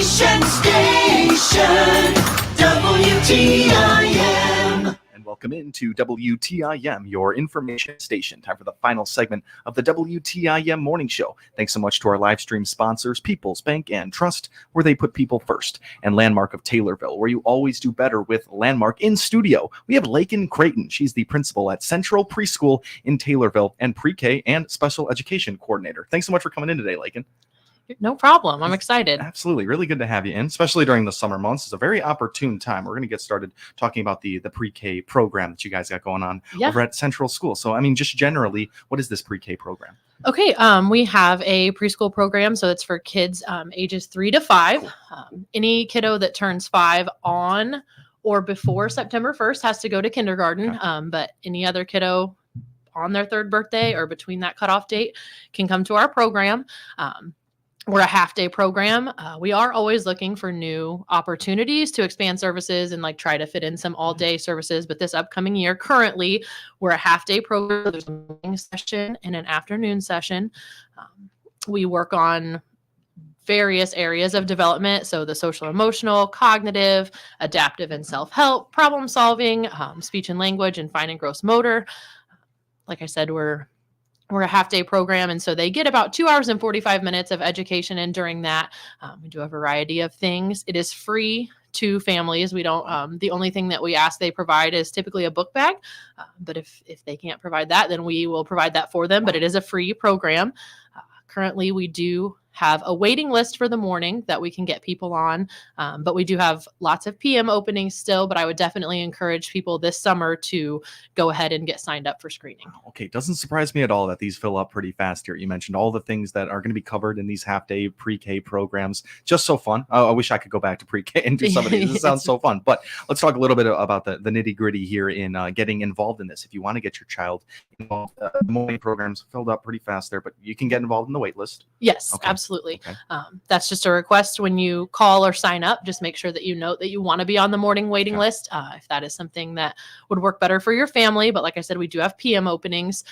Station, WTIM. And welcome into WTIM, your information station. Time for the final segment of the WTIM morning show. Thanks so much to our live stream sponsors, People's Bank and Trust, where they put people first, and Landmark of Taylorville, where you always do better with Landmark. In studio, we have Lakin Creighton. She's the principal at Central Preschool in Taylorville and pre-K and special education coordinator. Thanks so much for coming in today, Lakin. No problem. I'm excited. Absolutely. Really good to have you in, especially during the summer months. It's a very opportune time. We're going to get started talking about the pre-K program that you guys got going on over at Central School. So, I mean, just generally, what is this pre-K program? Okay. We have a preschool program. So it's for kids ages 3 to 5. Cool. Any kiddo that turns 5 on or before September 1st has to go to kindergarten. Okay. But any other kiddo on their 3rd birthday or between that cutoff date can come to our program. We're a half-day program. We are always looking for new opportunities to expand services and try to fit in some all-day services. But this upcoming year, currently, we're a half-day program. There's a morning session and an afternoon session. We work on various areas of development. So the social, emotional, cognitive, adaptive, and self-help, problem solving, speech and language, and fine and gross motor. Like I said, we're a half-day program, and so they get about 2 hours and 45 minutes of education, and during that, we do a variety of things. It is free to families. We don't, the only thing that we ask they provide is typically a book bag, but if they can't provide that, then we will provide that for them, but it is a free program. Currently, we do have a waiting list for the morning that we can get people on, but we do have lots of PM openings still, but I would definitely encourage people this summer to go ahead and get signed up for screening. Okay, doesn't surprise me at all that these fill up pretty fast here. You mentioned all the things that are going to be covered in these half-day pre-K programs. Just so fun. I wish I could go back to pre-K and do some of these. This sounds so fun. But let's talk a little bit about the nitty-gritty here in getting involved in this. If you want to get your child involved, the morning programs filled up pretty fast there, but you can get involved in the wait list. Yes, okay. Absolutely. Okay. That's just a request when you call or sign up. Just make sure that you note that you want to be on the morning waiting list if that is something that would work better for your family. But like I said, we do have PM openings,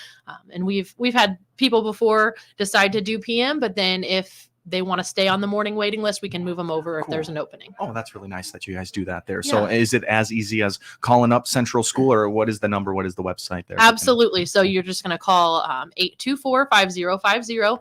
and we've had people before decide to do PM, but then if they want to stay on the morning waiting list, we can move them over if there's an opening. Oh, that's really nice that you guys do that there. Yeah. So is it as easy as calling up Central School, or what is the number? What is the website there? Absolutely. So you're just going to call 824-5050.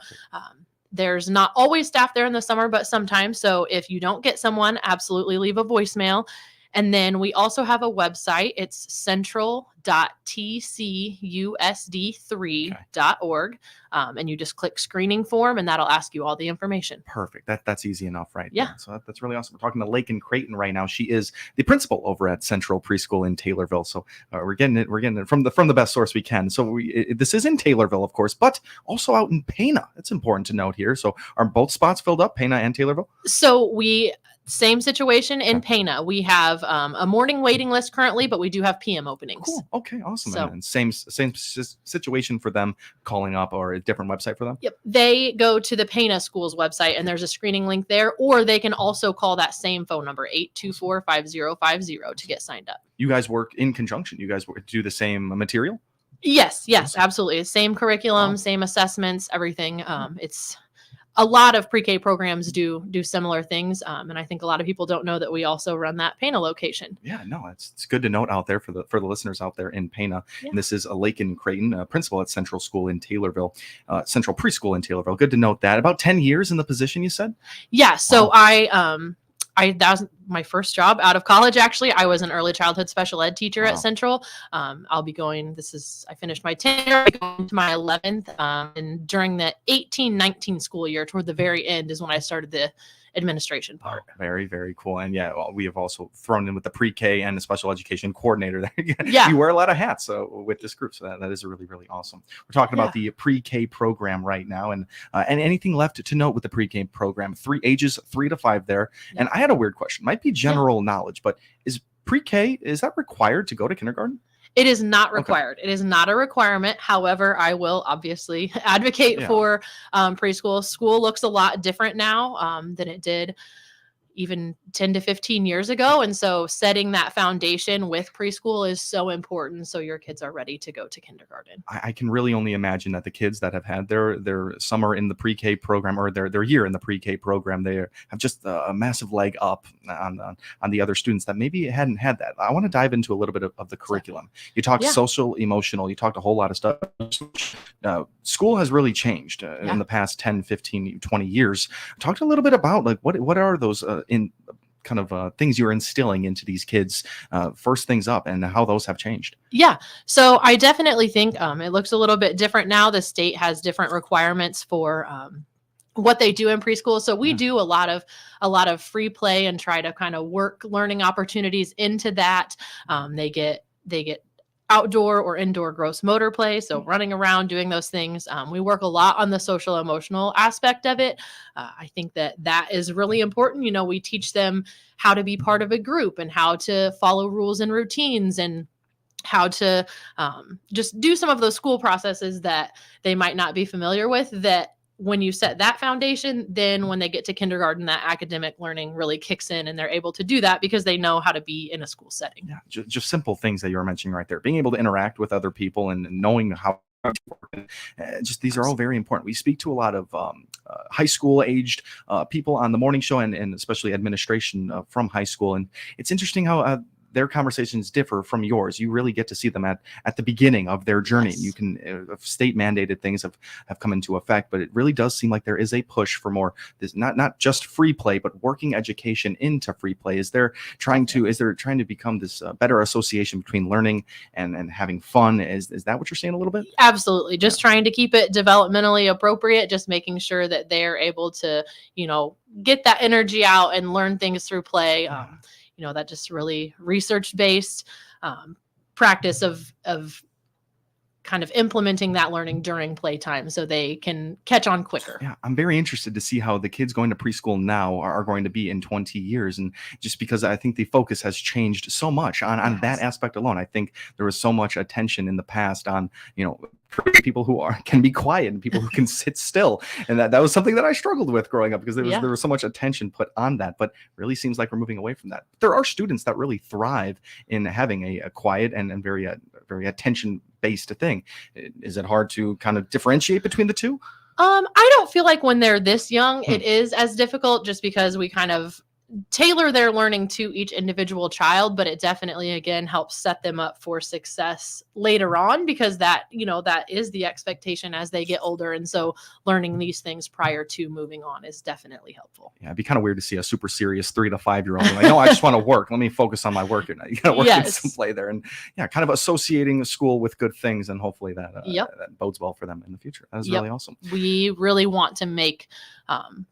There's not always staff there in the summer, but sometimes. So if you don't get someone, absolutely leave a voicemail. And then we also have a website. It's central.tcusd3.org. And you just click screening form, and that'll ask you all the information. Perfect. That's easy enough, right? Yeah. There. So that's really awesome. We're talking to Lakin Creighton right now. She is the principal over at Central Preschool in Taylorville. So we're getting it from the best source we can. So this is in Taylorville, of course, but also out in Pana. It's important to note here. So are both spots filled up, Pana and Taylorville? So same situation in Pana. We have a morning waiting list currently, but we do have PM openings. Cool. Okay. Awesome. So, and same situation for them calling up, or a different website for them? Yep. They go to the Pana School's website, and there's a screening link there, or they can also call that same phone number, 824-5050, to get signed up. You guys work in conjunction. You guys do the same material? Yes, absolutely. Same curriculum, same assessments, everything. It's a lot of pre-K programs do similar things. And I think a lot of people don't know that we also run that Pana location. Yeah, no, it's good to note out there for the listeners out there in Pana. Yeah. And this is Lakin Creighton, principal at Central School in Taylorville, Central Preschool in Taylorville. Good to note that. About 10 years in the position, you said? Yeah. So wow. That was my first job out of college. Actually, I was an early childhood special ed teacher at Central. I finished my tenure, going to my 11th. And during the 18-19 school year, toward the very end, is when I started the administration part. Very, very cool. And we have also thrown in with the pre-K and the special education coordinator there. Yeah. You wear a lot of hats with this group. So that is really, really awesome. We're talking about the pre-K program right now, and anything left to note with the pre-K program, ages 3 to 5 there. Yeah. And I had a weird question. Might be general knowledge, but is pre-K, is that required to go to kindergarten? It is not required. Okay. It is not a requirement. However, I will obviously advocate for preschool. School looks a lot different now than it did even 10 to 15 years ago. And so setting that foundation with preschool is so important so your kids are ready to go to kindergarten. I can really only imagine that the kids that have had their summer in the pre-K program or their year in the pre-K program, they have just a massive leg up on the other students that maybe hadn't had that. I want to dive into a little bit of the curriculum. You talked social, emotional, you talked a whole lot of stuff. School has really changed in the past 10, 15, 20 years. Talked a little bit about like what are those in kind of things you're instilling into these kids first things up and how those have changed. Yeah. So I definitely think it looks a little bit different now. The state has different requirements for what they do in preschool. So we do a lot of free play and try to kind of work learning opportunities into that. They get outdoor or indoor gross motor play. So running around, doing those things. We work a lot on the social emotional aspect of it. I think that is really important. You know, we teach them how to be part of a group and how to follow rules and routines and how to just do some of those school processes that they might not be familiar with. That when you set that foundation, then when they get to kindergarten, that academic learning really kicks in and they're able to do that because they know how to be in a school setting. Yeah, just simple things that you were mentioning right there. Being able to interact with other people and knowing how just these are all very important. We speak to a lot of high school aged people on the morning show and especially administration from high school. And it's interesting how their conversations differ from yours. You really get to see them at the beginning of their journey. Yes. You can state mandated things have come into effect, but it really does seem like there is a push for more this not just free play, but working education into free play. Is there trying to become this better association between learning and having fun? Is that what you're saying a little bit? Absolutely. Just trying to keep it developmentally appropriate, just making sure that they're able to, get that energy out and learn things through play. That just really research-based practice of kind of implementing that learning during playtime so they can catch on quicker. Yeah, I'm very interested to see how the kids going to preschool now are going to be in 20 years. And just because I think the focus has changed so much on that aspect alone. I think there was so much attention in the past on, people who can be quiet and people who can sit still. And that was something that I struggled with growing up because there was so much attention put on that, but really seems like we're moving away from that. There are students that really thrive in having a quiet and very attention-based thing. Is it hard to kind of differentiate between the two? I don't feel like when they're this young, it is as difficult just because we kind of tailor their learning to each individual child, but it definitely, again, helps set them up for success later on because that is the expectation as they get older. And so learning these things prior to moving on is definitely helpful. Yeah, it'd be kind of weird to see a super serious 3 to 5 year old like, no, I just want to work. Let me focus on my work. You got to work and some play there. And kind of associating school with good things. And hopefully that bodes well for them in the future. That is really awesome. We really want to make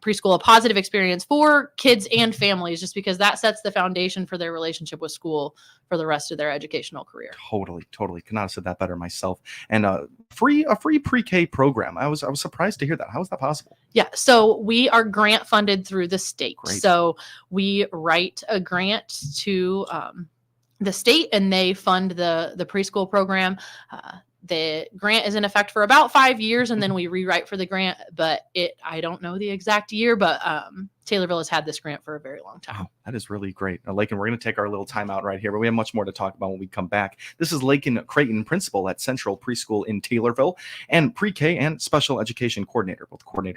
preschool a positive experience for kids and families, just because that sets the foundation for their relationship with school for the rest of their educational career. Totally. Could not have said that better myself. And a free pre-K program. I was surprised to hear that. How is that possible? Yeah. So we are grant funded through the state. Great. So we write a grant to the state and they fund the preschool program. The grant is in effect for about 5 years and then we rewrite for the grant, but I don't know the exact year, but Taylorville has had this grant for a very long time. Wow, that is really great. Lakin, we're going to take our little time out right here, but we have much more to talk about when we come back. This is Lakin Creighton, principal at Central Preschool in Taylorville and pre-K and special education coordinator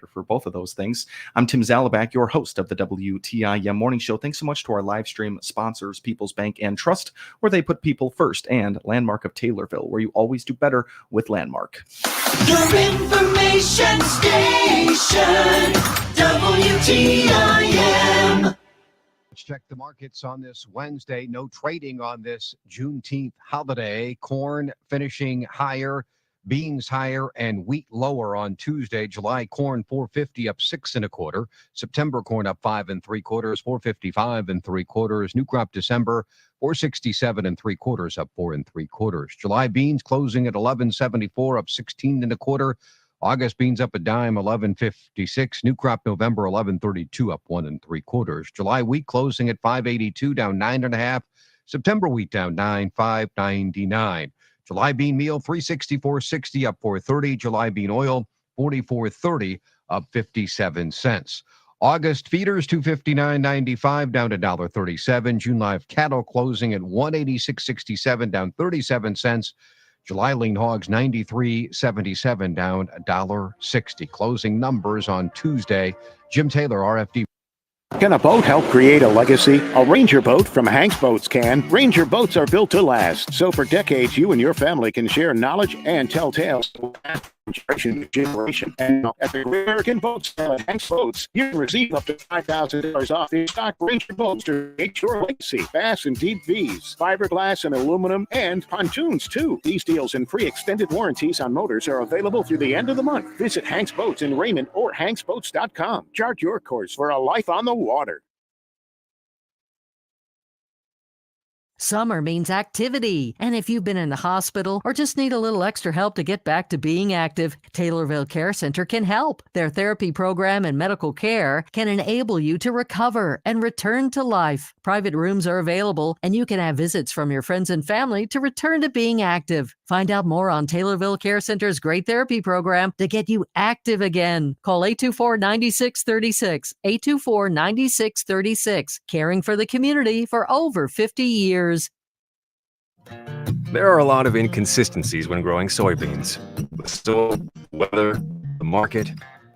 for both of those things. I'm Tim Zalabak, your host of the WTIM Morning Show. Thanks so much to our live stream sponsors, People's Bank and Trust, where they put people first, and Landmark of Taylorville, where you always do better with Landmark. Your information station, WTIM. Let's check the markets on this Wednesday. No trading on this Juneteenth holiday. Corn finishing higher, beans higher, and wheat lower on Tuesday. July corn $4.50 up 6 1/4. September corn up 5 3/4, $4.55 3/4. New crop December $4.67 3/4 up 4 3/4. July beans closing at $11.74 up 16 1/4. August beans up a dime, $11.56. New crop November $11.32 up 1 3/4. July wheat closing at $5.82 down 9 1/2. September wheat down 9, $5.99. July bean meal $364.60 up 4.30. July bean oil $44.30 up 57 cents. August feeders, $259.95 down to $1.37. June live cattle closing at $186.67 down 37 cents. July lean hogs, $93.77 down $1.60. Closing numbers on Tuesday. Jim Taylor, RFD. Can a boat help create a legacy? A Ranger boat from Hanks Boats can. Ranger boats are built to last. So for decades, you and your family can share knowledge and tell tales from generation to generation. And at the Great American Boat Sale at Hanks Boats, you can receive up to $5,000 off in stock Ranger boats to create your legacy. Bass and deep V's, fiberglass and aluminum, and pontoons too. These deals and free extended warranties on motors are available through the end of the month. Visit Hanks Boats in Raymond or hanksboats.com. Chart your course for a life on the water. Summer means activity, and if you've been in the hospital or just need a little extra help to get back to being active, Taylorville Care Center can help. Their therapy program and medical care can enable you to recover and return to life. Private rooms are available, and you can have visits from your friends and family to return to being active. Find out more on Taylorville Care Center's great therapy program to get you active again. Call 824-9636, 824-9636, caring for the community for over 50 years. There are a lot of inconsistencies when growing soybeans. The soil, weather, the market.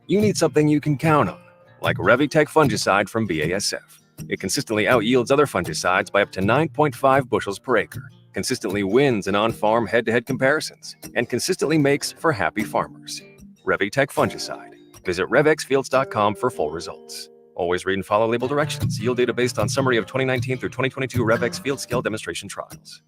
You need something you can count on, like Revitech fungicide from BASF. It consistently outyields other fungicides by up to 9.5 bushels per acre, consistently wins in on-farm head-to-head comparisons, and consistently makes for happy farmers. Revitech fungicide. Visit revxfields.com for full results. Always read and follow label directions. Yield data based on summary of 2019 through 2022 Revex field scale demonstration trials.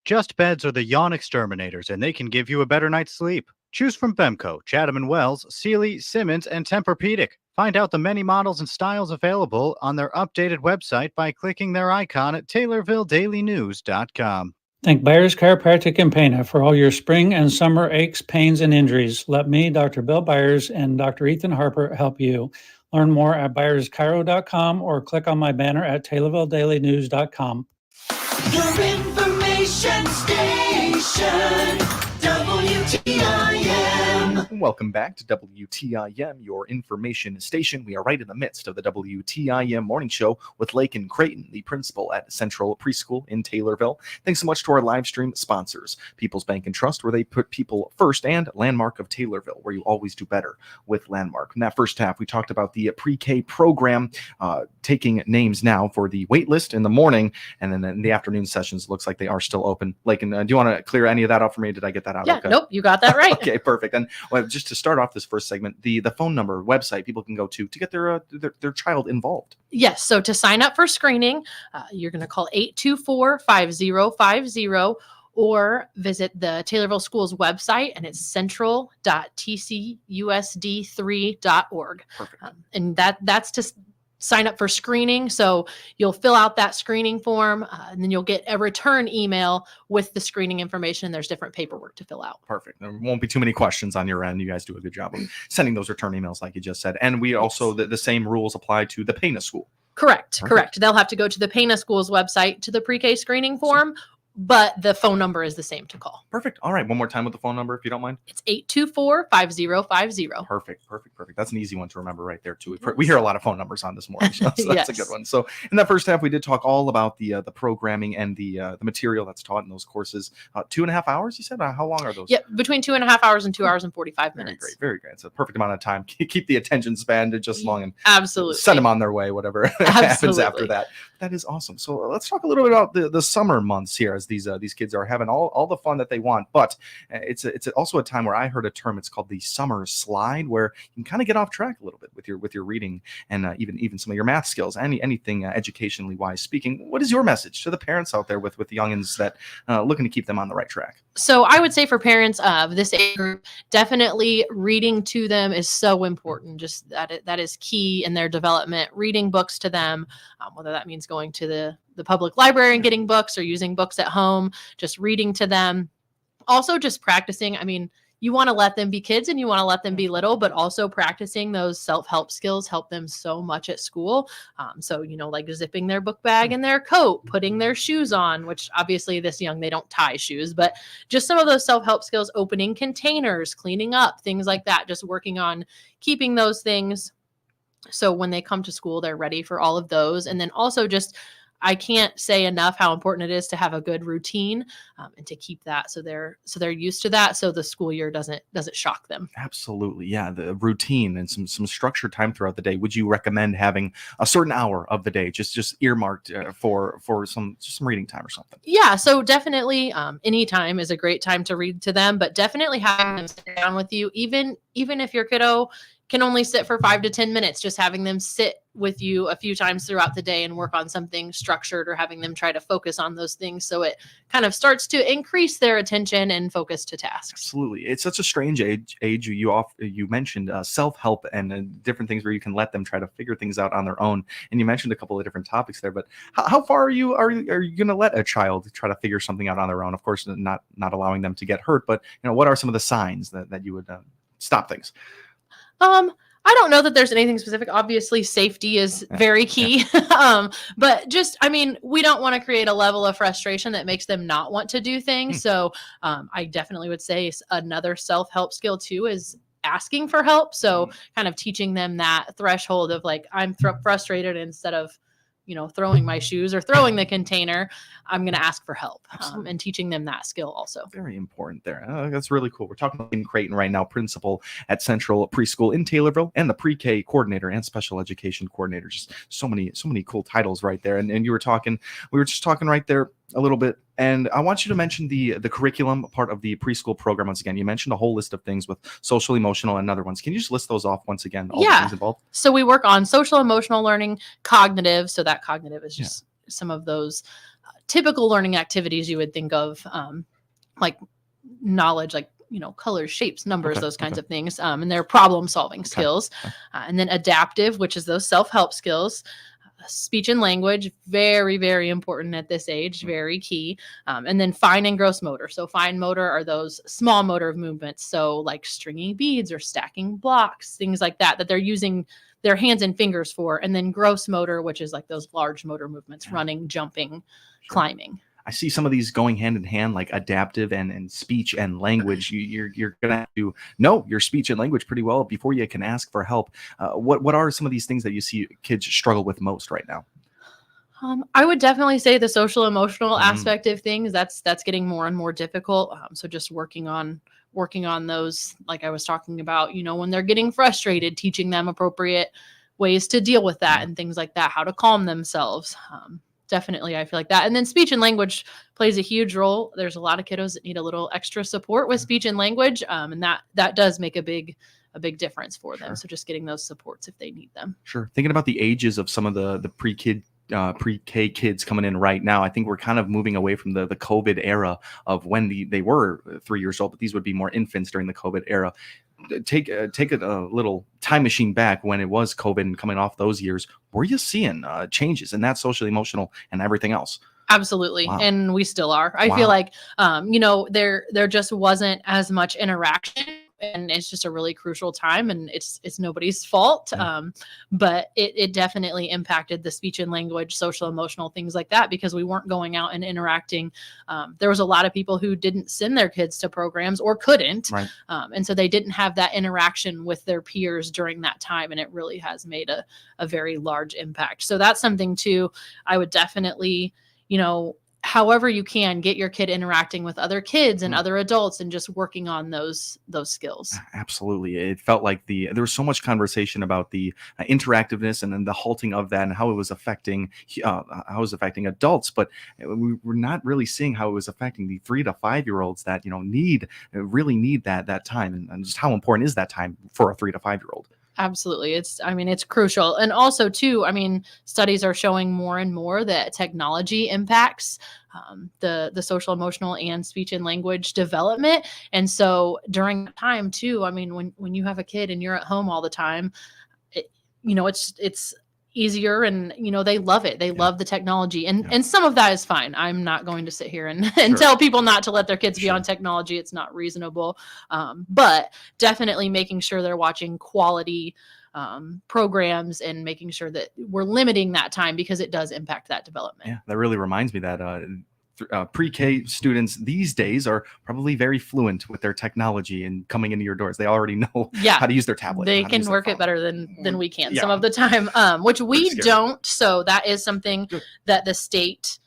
Just Beds are the yawn exterminators, and they can give you a better night's sleep. Choose from Bemco, Chatham & Wells, Sealy, Simmons, and Tempur-Pedic. Find out the many models and styles available on their updated website by clicking their icon at TaylorvilleDailyNews.com. Thank Byers Chiropractic in Pana for all your spring and summer aches, pains, and injuries. Let me, Dr. Bill Byers, and Dr. Ethan Harper help you. Learn more at byerschiro.com or click on my banner at TaylorvilleDailyNews.com. Your information station, WTIM. Welcome back to WTIM, your information station. We are right in the midst of the WTIM morning show with Lakin Creighton, the principal at Central Preschool in Taylorville. Thanks so much to our live stream sponsors, People's Bank and Trust, where they put people first, and Landmark of Taylorville, where you always do better with Landmark. In that first half, we talked about the pre-K program, taking names now for the wait list in the morning, and then in the afternoon sessions, looks like they are still open. Lakin, do you want to clear any of that up for me? Did I get that out? Yeah, okay? Nope, you got that right. Okay, perfect. And just to start off this first segment, the phone number, website people can go to get their child involved. Yes. So to sign up for screening, you're going to call 824-5050 or visit the Taylorville Schools website, and it's central.tcusd3.org. Perfect. And that's to sign up for screening. So you'll fill out that screening form, and then you'll get a return email with the screening information. There's different paperwork to fill out. Perfect. There won't be too many questions on your end. You guys do a good job of sending those return emails like you just said. And we also, the same rules apply to the Pana School. Correct. Perfect. Correct. They'll have to go to the Pana Schools website to the pre-K screening form, but the phone number is the same to call. Perfect. All right. One more time with the phone number, if you don't mind. It's 824-5050. Perfect. That's an easy one to remember right there, too. We hear a lot of phone numbers on this morning, so that's Yes. a good one. So in that first half, we did talk all about the programming and the material that's taught in those courses. 2.5 hours, you said? How long are those? Yeah, between 2.5 hours and 2 hours and 45 Very minutes. great. Very great. It's a perfect amount of time. Keep the attention span to just long and Absolutely. send them on their way, whatever happens after Absolutely. that. That is awesome. So let's talk a little bit about the summer months here, as these kids are having all the fun that they want. But it's also a time where I heard a term. It's called the summer slide, where you can kind of get off track a little bit with your reading and even some of your math skills, anything educationally wise speaking. What is your message to the parents out there with the youngins that looking to keep them on the right track? So I would say for parents of this age group, definitely reading to them is so important. Just that is key in their development. Reading books to them, whether that means going to the public library and getting books or using books at home, just reading to them. Also just practicing. I mean, you want to let them be kids and you want to let them be little, but also practicing those self-help skills help them so much at school. So, like zipping their book bag in their coat, putting their shoes on, which obviously this young, they don't tie shoes, but just some of those self-help skills, opening containers, cleaning up, things like that, just working on keeping those things So when they come to school, they're ready for all of those. And then also just, I can't say enough how important it is to have a good routine, and to keep that so they're used to that, so the school year doesn't shock them. Absolutely. Yeah. The routine and some structured time throughout the day. Would you recommend having a certain hour of the day just earmarked for some reading time or something? Yeah, so definitely, any time is a great time to read to them, but definitely having them sit down with you, even if your kiddo can only sit for 5 to 10 minutes, just having them sit with you a few times throughout the day and work on something structured, or having them try to focus on those things, so it kind of starts to increase their attention and focus to tasks. Absolutely. It's such a strange age. You mentioned self-help and different things where you can let them try to figure things out on their own. And you mentioned a couple of different topics there, but how far are you going to let a child try to figure something out on their own? Of course, not allowing them to get hurt, but what are some of the signs that you would stop things? I don't know that there's anything specific. Obviously, safety is very key. But just, I mean, we don't want to create a level of frustration that makes them not want to do things. So I definitely would say another self-help skill too is asking for help. So kind of teaching them that threshold of like, I'm frustrated, instead of throwing my shoes or throwing the container, I'm going to ask for help, and teaching them that skill also. Very important there. That's really cool. We're talking about Ian Creighton right now, principal at Central Preschool in Taylorville, and the pre-K coordinator and special education coordinator. Just so many cool titles right there. And we were just talking right there a little bit. And I want you to mention the curriculum part of the preschool program once again. You mentioned a whole list of things with social, emotional, and other ones. Can you just list those off once again? All the things involved. So we work on social, emotional learning, cognitive. So that cognitive is just some of those typical learning activities you would think of, like knowledge, like colors, shapes, numbers, those kinds of things. And they're problem solving skills. And then adaptive, which is those self-help skills. Speech and language, very, very important at this age, very key. And then fine and gross motor. So fine motor are those small motor movements. So like stringing beads or stacking blocks, things like that they're using their hands and fingers for. And then gross motor, which is like those large motor movements, running, jumping, climbing. I see some of these going hand in hand, like adaptive and speech and language. You're going to have to know your speech and language pretty well before you can ask for help. What are some of these things that you see kids struggle with most right now? I would definitely say the social emotional aspect of things, that's getting more and more difficult. So just working on those, like I was talking about, when they're getting frustrated, teaching them appropriate ways to deal with that and things like that, how to calm themselves. Definitely, I feel like that. And then speech and language plays a huge role. There's a lot of kiddos that need a little extra support with speech and language, and that does make a big difference for them. So just getting those supports if they need them. Sure. Thinking about the ages of some of the pre-K kids coming in right now, I think we're kind of moving away from the COVID era of when they were 3 years old, but these would be more infants during the COVID era. Take a little time machine back when it was COVID and coming off those years. Were you seeing changes in that social, emotional, and everything else? Absolutely. Wow. And we still are. I feel like, there just wasn't as much interaction, and it's just a really crucial time, and it's nobody's fault. But it definitely impacted the speech and language, social, emotional, things like that, because we weren't going out and interacting. There was a lot of people who didn't send their kids to programs or couldn't. Right. And so they didn't have that interaction with their peers during that time. And it really has made a very large impact. So that's something too, I would definitely, however you can, get your kid interacting with other kids and other adults, and just working on those skills. Absolutely. It felt like there was so much conversation about the interactiveness and then the halting of that and how it was affecting adults, but we were not really seeing how it was affecting the 3 to 5 year olds that really need that time, and just how important is that time for a 3 to 5 year old. Absolutely. It's crucial. And also too, studies are showing more and more that technology impacts the social, emotional, and speech and language development. And so during that time too, when you have a kid and you're at home all the time, it's easier, and they love it. They love the technology, and some of that is fine. I'm not going to sit here and tell people not to let their kids be on technology. It's not reasonable. But definitely making sure they're watching quality programs, and making sure that we're limiting that time, because it does impact that development. Yeah, that really reminds me that pre-K students these days are probably very fluent with their technology and coming into your doors. They already know Yeah. how to use their tablet. They how to can use their work it phone. better than we can Yeah. some of the time, which we scary. don't. So that is something Good. that the state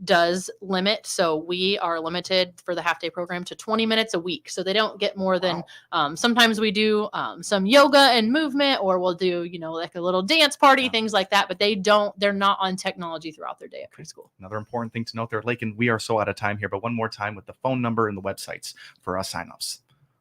does limit. So we are limited for the half day program to 20 minutes a week. So they don't get more than, sometimes we do some yoga and movement, or we'll do, like a little dance party, things like that. But they're not on technology throughout their day at preschool. Another important thing to note there, Lakin, we are so out of time here, but one more time with the phone number and the websites for us signups.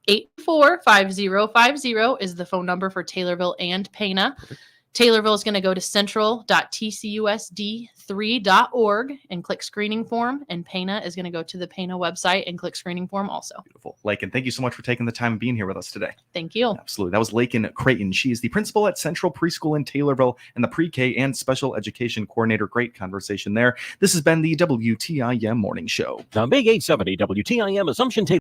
845050 is the phone number for Taylorville and Pana. Perfect. Taylorville is going to go to central.tcusd3.org and click screening form, and Pana is going to go to the Pana website and click screening form also. Beautiful. Lakin, thank you so much for taking the time and being here with us today. Thank you. Absolutely. That was Lakin Creighton. She is the principal at Central Preschool in Taylorville and the pre-K and special education coordinator. Great conversation there. This has been the WTIM Morning Show. The Big 870 WTIM Assumption Tape.